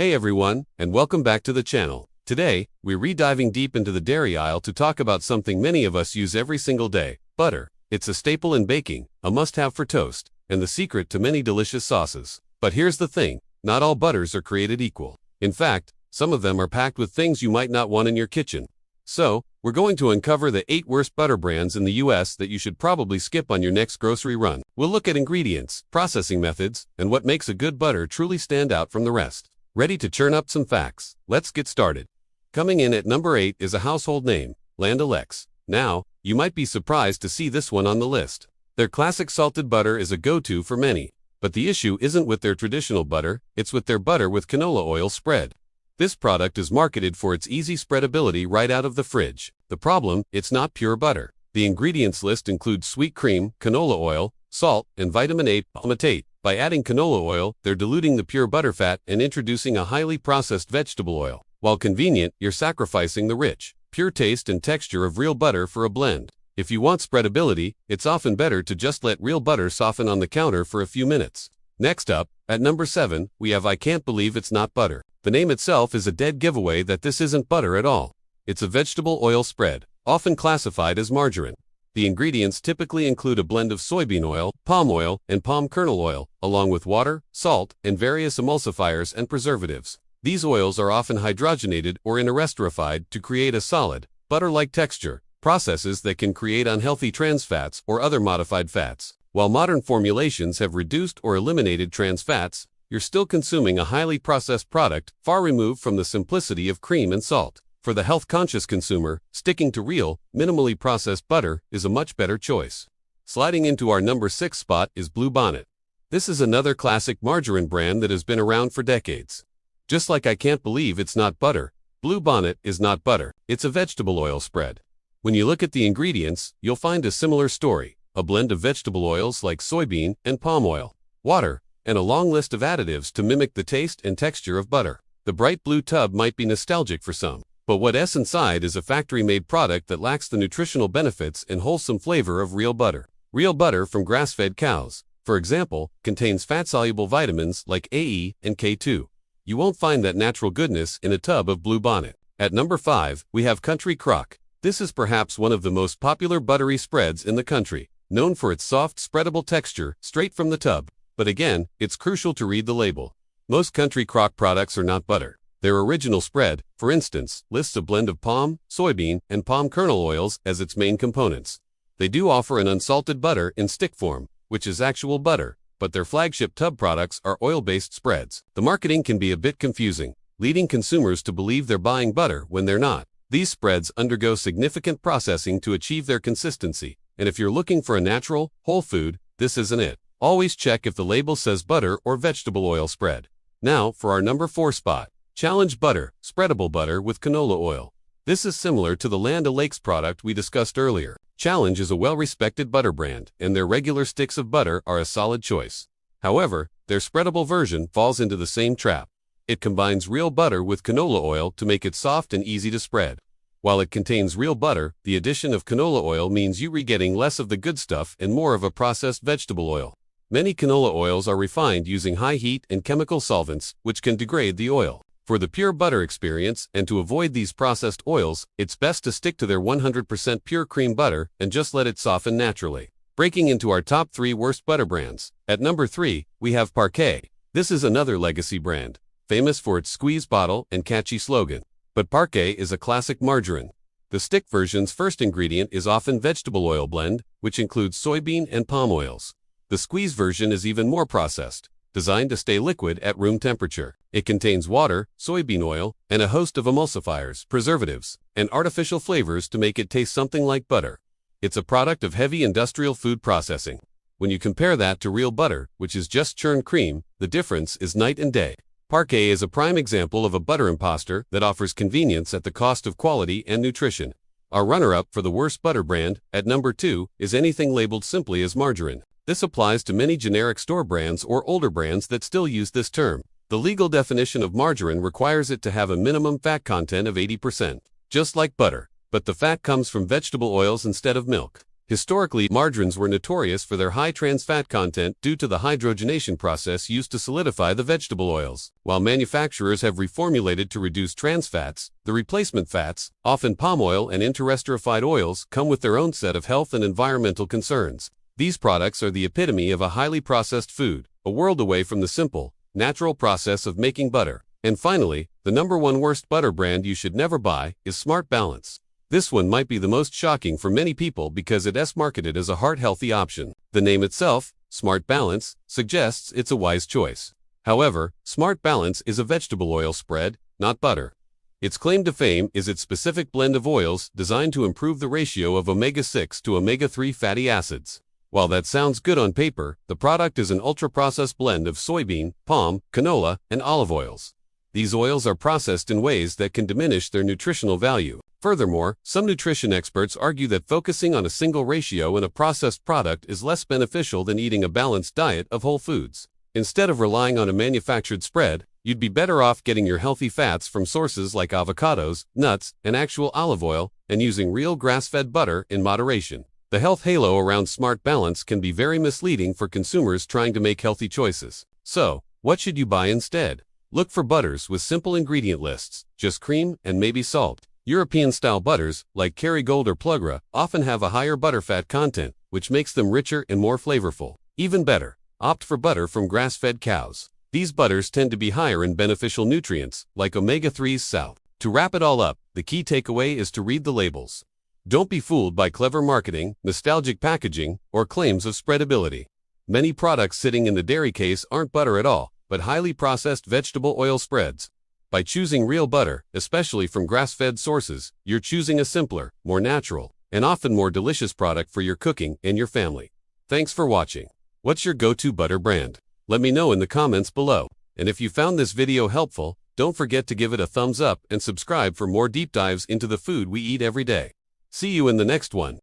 Hey everyone, and welcome back to the channel. Today, we're diving deep into the dairy aisle to talk about something many of us use every single day: butter. It's a staple in baking, a must-have for toast, and the secret to many delicious sauces. But here's the thing, not all butters are created equal. In fact, some of them are packed with things you might not want in your kitchen. So, we're going to uncover the 8 worst butter brands in the US that you should probably skip on your next grocery run. We'll look at ingredients, processing methods, and what makes a good butter truly stand out from the rest. Ready to churn up some facts? Let's get started. Coming in at number 8 is a household name, Land O'Lakes. Now, you might be surprised to see this one on the list. Their classic salted butter is a go-to for many, but the issue isn't with their traditional butter, it's with their butter with canola oil spread. This product is marketed for its easy spreadability right out of the fridge. The problem, it's not pure butter. The ingredients list includes sweet cream, canola oil, salt, and vitamin A palmitate. By adding canola oil, they're diluting the pure butter fat and introducing a highly processed vegetable oil. While convenient, you're sacrificing the rich, pure taste and texture of real butter for a blend. If you want spreadability, it's often better to just let real butter soften on the counter for a few minutes. Next up, at number 7, we have I Can't Believe It's Not Butter. The name itself is a dead giveaway that this isn't butter at all. It's a vegetable oil spread, often classified as margarine. The ingredients typically include a blend of soybean oil, and palm kernel oil, along with water, salt, and various emulsifiers and preservatives. These oils are often hydrogenated or esterified to create a solid, butter-like texture, processes that can create unhealthy trans fats or other modified fats. While modern formulations have reduced or eliminated trans fats, you're still consuming a highly processed product, far removed from the simplicity of cream and salt. For the health-conscious consumer, sticking to real, minimally processed butter is a much better choice. Sliding into our number 6 spot is Blue Bonnet. This is another classic margarine brand that has been around for decades. Just like I Can't Believe It's Not Butter, Blue Bonnet is not butter, it's a vegetable oil spread. When you look at the ingredients, you'll find a similar story: a blend of vegetable oils like soybean and palm oil, water, and a long list of additives to mimic the taste and texture of butter. The bright blue tub might be nostalgic for some, but what's inside is a factory-made product that lacks the nutritional benefits and wholesome flavor of real butter. Real butter from grass-fed cows, for example, contains fat-soluble vitamins like A, and K2. You won't find that natural goodness in a tub of Blue Bonnet. At number 5, we have Country Crock. This is perhaps one of the most popular buttery spreads in the country, known for its soft, spreadable texture straight from the tub. But again, it's crucial to read the label. Most Country Crock products are not butter. Their original spread, for instance, lists a blend of palm, soybean, and palm kernel oils as its main components. They do offer an unsalted butter in stick form, which is actual butter, but their flagship tub products are oil-based spreads. The marketing can be a bit confusing, leading consumers to believe they're buying butter when they're not. These spreads undergo significant processing to achieve their consistency, and if you're looking for a natural, whole food, this isn't it. Always check if the label says butter or vegetable oil spread. Now, for our number 4 spot. Challenge Butter, Spreadable Butter with Canola Oil. This is similar to the Land O'Lakes product we discussed earlier. Challenge is a well-respected butter brand, and their regular sticks of butter are a solid choice. However, their spreadable version falls into the same trap. It combines real butter with canola oil to make it soft and easy to spread. While it contains real butter, the addition of canola oil means you're getting less of the good stuff and more of a processed vegetable oil. Many canola oils are refined using high heat and chemical solvents, which can degrade the oil. For the pure butter experience, and to avoid these processed oils, it's best to stick to their 100% pure cream butter and just let it soften naturally. Breaking into our top 3 worst butter brands. At number 3, we have Parkay. This is another legacy brand, famous for its squeeze bottle and catchy slogan. But Parkay is a classic margarine. The stick version's first ingredient is often vegetable oil blend, which includes soybean and palm oils. The squeeze version is even more processed, designed to stay liquid at room temperature. It contains water, soybean oil, and a host of emulsifiers, preservatives, and artificial flavors to make it taste something like butter. It's a product of heavy industrial food processing. When you compare that to real butter, which is just churned cream, the difference is night and day. Parkay is a prime example of a butter imposter that offers convenience at the cost of quality and nutrition. Our runner-up for the worst butter brand, at number 2, is anything labeled simply as margarine. This applies to many generic store brands or older brands that still use this term. The legal definition of margarine requires it to have a minimum fat content of 80%, just like butter, but the fat comes from vegetable oils instead of milk. Historically, margarines were notorious for their high trans fat content due to the hydrogenation process used to solidify the vegetable oils. While manufacturers have reformulated to reduce trans fats, the replacement fats, often palm oil and interesterified oils, come with their own set of health and environmental concerns. These products are the epitome of a highly processed food, a world away from the simple, natural process of making butter. And finally, the #1 worst butter brand you should never buy is Smart Balance. This one might be the most shocking for many people because it is marketed as a heart-healthy option. The name itself, Smart Balance, suggests it's a wise choice. However, Smart Balance is a vegetable oil spread, not butter. Its claim to fame is its specific blend of oils designed to improve the ratio of omega-6 to omega-3 fatty acids. While that sounds good on paper, the product is an ultra-processed blend of soybean, palm, canola, and olive oils. These oils are processed in ways that can diminish their nutritional value. Furthermore, some nutrition experts argue that focusing on a single ratio in a processed product is less beneficial than eating a balanced diet of whole foods. Instead of relying on a manufactured spread, you'd be better off getting your healthy fats from sources like avocados, nuts, and actual olive oil, and using real grass-fed butter in moderation. The health halo around Smart Balance can be very misleading for consumers trying to make healthy choices. So, what should you buy instead? Look for butters with simple ingredient lists, just cream and maybe salt. European-style butters, like Kerrygold or Plugra, often have a higher butterfat content, which makes them richer and more flavorful. Even better, opt for butter from grass-fed cows. These butters tend to be higher in beneficial nutrients, like omega-3s south. To wrap it all up, the key takeaway is to read the labels. Don't be fooled by clever marketing, nostalgic packaging, or claims of spreadability. Many products sitting in the dairy case aren't butter at all, but highly processed vegetable oil spreads. By choosing real butter, especially from grass-fed sources, you're choosing a simpler, more natural, and often more delicious product for your cooking and your family. Thanks for watching. What's your go-to butter brand? Let me know in the comments below. And if you found this video helpful, don't forget to give it a thumbs up and subscribe for more deep dives into the food we eat every day. See you in the next one.